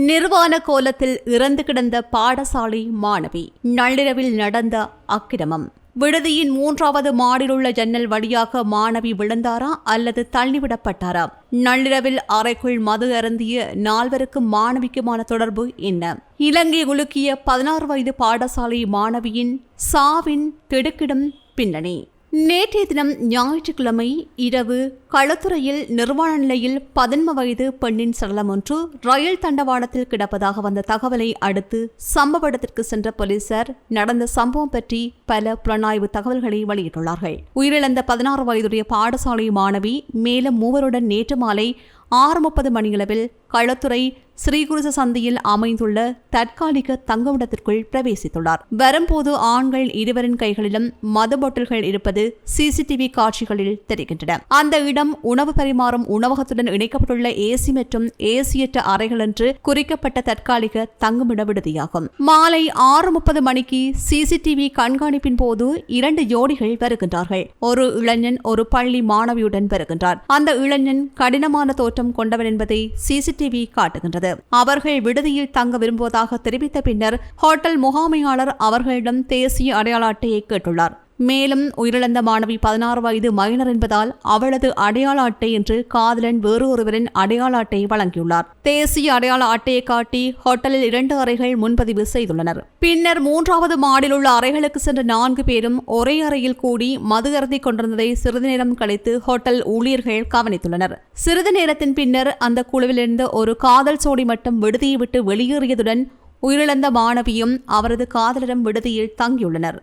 நிர்வாண கோலத்தில் இறந்து கிடந்த பாடசாலை மாணவி. நள்ளிரவில் நடந்த அக்கிரமம். விடுதியின் 3வது மாடியிலுள்ள ஜன்னல் வழியாக மாணவி விழுந்தாரா அல்லது தள்ளிவிடப்பட்டாரா? நள்ளிரவில் அறைக்குள் மது அருந்திய 4வருக்கும் மாணவிக்குமான தொடர்பு என்ன? இலங்கை உலுக்கிய 16 வயது பாடசாலை மாணவியின் சாவின் திடுக்கிடும் பின்னணி. நேற்றைய தினம் ஞாயிற்றுக்கிழமை இரவு களத்துறையில் நிர்வாண நிலையில் 11 வயது பெண்ணின் சடலம் ஒன்று ரயில் தண்டவாளத்தில் கிடப்பதாக வந்த தகவலை அடுத்து சம்பவ இடத்திற்கு சென்ற போலீசார் நடந்த சம்பவம் பற்றி பல புலனாய்வு தகவல்களை வெளியிட்டுள்ளார்கள். உயிரிழந்த 16 வயதுடைய பாடசாலை மாணவி மேலும் 3 நேற்று மாலை 6:30 மணியளவில் களத்துறை ஸ்ரீகுருச சந்தியில் அமைந்துள்ள தற்காலிக தங்குமிடத்திற்குள் பிரவேசித்துள்ளார். வரும்போது ஆண்கள் இருவரின் கைகளிலும் மது பாட்டில்கள் இருப்பது சிசிடிவி காட்சிகளில் தெரிகின்றன. அந்த இடம் உணவு பரிமாறும் உணவகத்துடன் இணைக்கப்பட்டுள்ள ஏசி மற்றும் ஏசியற்ற அறைகள் என்று குறிக்கப்பட்ட தற்காலிக தங்குமிட விடுதியாகும். மாலை 6:30 மணிக்கு சிசிடிவி கண்காணிப்பின் போது 2 ஜோடிகள் வருகின்றார்கள். ஒரு இளைஞன் ஒரு பள்ளி மாணவியுடன் வருகின்றார். அந்த இளைஞன் கடினமான தோற்றம் கொண்டவன் என்பதை சிசிடிவி காட்டுகின்றது. அவர்கள் விடுதியில் தங்க விரும்புவதாக தெரிவித்த பின்னர் ஹோட்டல் முகாமையாளர் அவர்களிடம் தேசிய அடையாள அட்டையை கேட்டுள்ளார். மேலும் உயிரிழந்த மாணவி 16 வயது மைனர் என்பதால் அவளது அடையாள அட்டை என்று காதலன் வேறு ஒருவரின் அடையாள அட்டையை வழங்கியுள்ளார். தேசிய அடையாள அட்டையை காட்டி ஹோட்டலில் 2 அறைகள் முன்பதிவு செய்துள்ளனர். பின்னர் 3வது மாடியில் உள்ள அறைகளுக்கு சென்ற 4 பேரும் ஒரே அறையில் கூடி மது அருந்திக் கொண்டிருந்ததை சிறிது நேரம் கழித்து ஹோட்டல் ஊழியர்கள் கவனித்துள்ளனர். சிறிது நேரத்தின் பின்னர் அந்த குழுவிலிருந்து ஒரு காதல் சோடி மட்டும் விடுதியை விட்டு வெளியேறியதுடன் உயிரிழந்த மாணவியும் அவரது காதலரும் விடுதியில் தங்கியுள்ளனர்.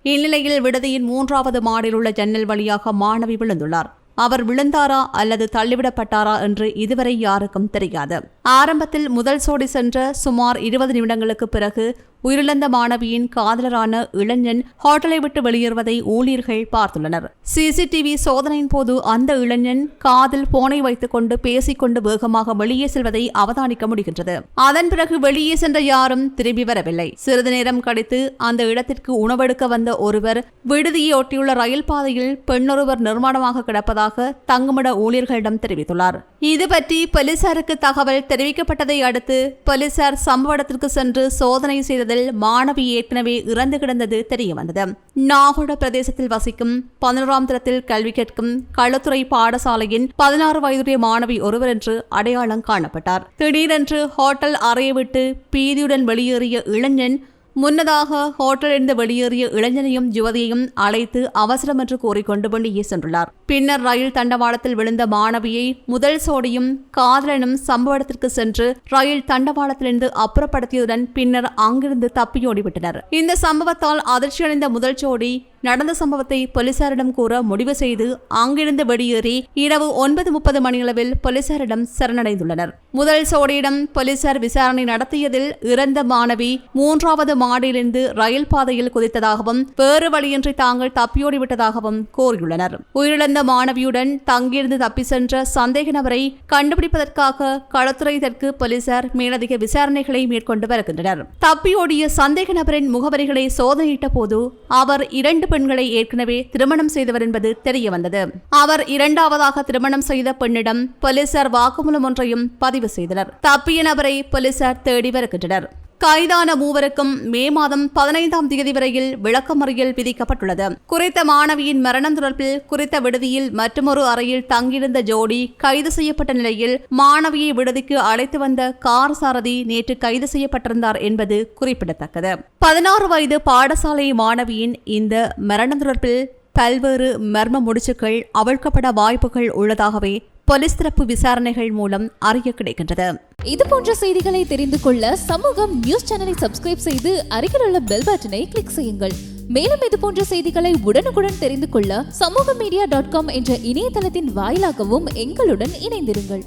இந்நிலையில் விடுதியின் 3வது மாடியில் உள்ள ஜன்னல் வழியாக மாணவி விழுந்துள்ளார். அவர் விழுந்தாரா அல்லது தள்ளிவிடப்பட்டாரா என்று இதுவரை யாருக்கும் தெரியாது. ஆரம்பத்தில் முதல் சோடி சென்ற சுமார் 20 நிமிடங்களுக்கு பிறகு உயிரிழந்த மாணவியின் காதலரான இளைஞன் ஹோட்டலை விட்டு வெளியேறுவதை ஊழியர்கள் பார்த்துள்ளனர். சிசிடிவி சோதனையின் போது அந்த இளைஞன் காதில் போனை வைத்துக் கொண்டு பேசிக்கொண்டு வேகமாக வெளியே செல்வதை அவதானிக்க முடிகின்றது. அதன் பிறகு வெளியே சென்ற யாரும் திரும்பி வரவில்லை. சிறிது நேரம் கழித்து அந்த இடத்திற்கு உணவெடுக்க வந்த ஒருவர் விடுதியை ஒட்டியுள்ள ரயில் பாதையில் பெண்ணொருவர் நிர்மாணமாக கிடப்பதாக தங்குமிட ஊழியர்களிடம் தெரிவித்துள்ளார். இது பற்றி போலீசாருக்கு தகவல் தெரிவிக்கப்பட்டதை அடுத்து போலீசார் சம்பவ இடத்திற்கு சென்று சோதனை செய்ததில் மாணவி ஏற்கனவே இறந்து கிடந்தது தெரியவந்தது. நாகோட பிரதேசத்தில் வசிக்கும் 11ஆம் தரத்தில் கல்வி கேட்கும் களத்துறை பாடசாலையின் 16 வயதுடைய மாணவி ஒருவர் என்று அடையாளம் காணப்பட்டார். திடீரென்று ஹோட்டல் அறையை விட்டு பீதியுடன் வெளியேறிய இளைஞன் முன்னதாக ஹோட்டலிலிருந்து வெளியேறிய இளைஞனையும் யுவதியையும் அழைத்து அவசரம் என்று கூறிக்கொண்டு வெளியே சென்றுள்ளார். பின்னர் ரயில் தண்டவாளத்தில் விழுந்த மாணவியை முதல் சோடியும் காதலனும் சம்பவ இடத்திற்கு சென்று ரயில் தண்டவாளத்திலிருந்து அப்புறப்படுத்தியதுடன் பின்னர் அங்கிருந்து தப்பியோடிவிட்டனர். இந்த சம்பவத்தால் அதிர்ச்சியடைந்த முதல் சோடி நடந்த சம்பவத்தை போலீசாரிடம் கூற முடிவு செய்து அங்கிருந்து வெளியேறி இரவு 9:30 மணியளவில் போலீசாரிடம் சரணடைந்துள்ளனர். முதல் சோடியிடம் போலீசார் விசாரணை நடத்தியதில் இறந்த மாணவி 3வது மாடியிலிருந்து ரயில் பாதையில் குதித்ததாகவும் வேறு வழியின்றி தாங்கள் தப்பியோடிவிட்டதாகவும் கூறியுள்ளனர். உயிரிழந்த மாணவியுடன் தங்கியிருந்து தப்பி சென்ற சந்தேக நபரை கண்டுபிடிப்பதற்காக களத்துறை தெற்கு போலீசார் மேலதிக விசாரணைகளை மேற்கொண்டு வருகின்றனர். தப்பியோடிய சந்தேக நபரின் முகவரிகளை சோதனையிட்ட போது அவர் 2 பெண்களை ஏற்கனவே திருமணம் செய்தவர் என்பது தெரியவந்தது. அவர் 2வதாக திருமணம் செய்த பெண்ணிடம் போலீசார் வாக்குமூலம் ஒன்றையும் பதிவு செய்தனர். தப்பிய நபரை போலீசார் தேடி வருகின்றனர். கைதான 3வருக்கும் மே மாதம் 15ஆம் தேதி வரையில் விளக்கமறியல் விதிக்கப்பட்டுள்ளது. குறித்த மாணவியின் மரணம் தொடர்பில் குறித்த விடுதியில் மற்றொரு அறையில் தங்கியிருந்த ஜோடி கைது செய்யப்பட்ட நிலையில் மாணவியை விடுதிக்கு அழைத்து வந்த கார் சாரதி நேற்று கைது செய்யப்பட்டிருந்தார் என்பது குறிப்பிடத்தக்கது. 16 வயது பாடசாலை மாணவியின் இந்த மரணம் தொடர்பில் பல்வேறு மர்ம முடிச்சுக்கள் அவிழ்க்கப்பட வாய்ப்புகள் உள்ளதாகவே போலீஸ் தரப்பு விசாரணைகள் மூலம் அறிய கிடைக்கின்றது. இது போன்ற செய்திகளை தெரிந்து கொள்ள சமூகம் நியூஸ் சேனலை சப்ஸ்கிரைப் செய்து அருகில் உள்ள பெல் பட்டனை கிளிக் செய்யுங்கள். மேலும் இது போன்ற செய்திகளை உடனுக்குடன் தெரிந்து கொள்ள சமூகமீடியா.com என்ற இணையதளத்தின் வாயிலாகவும் எங்களுடன் இணைந்திருங்கள்.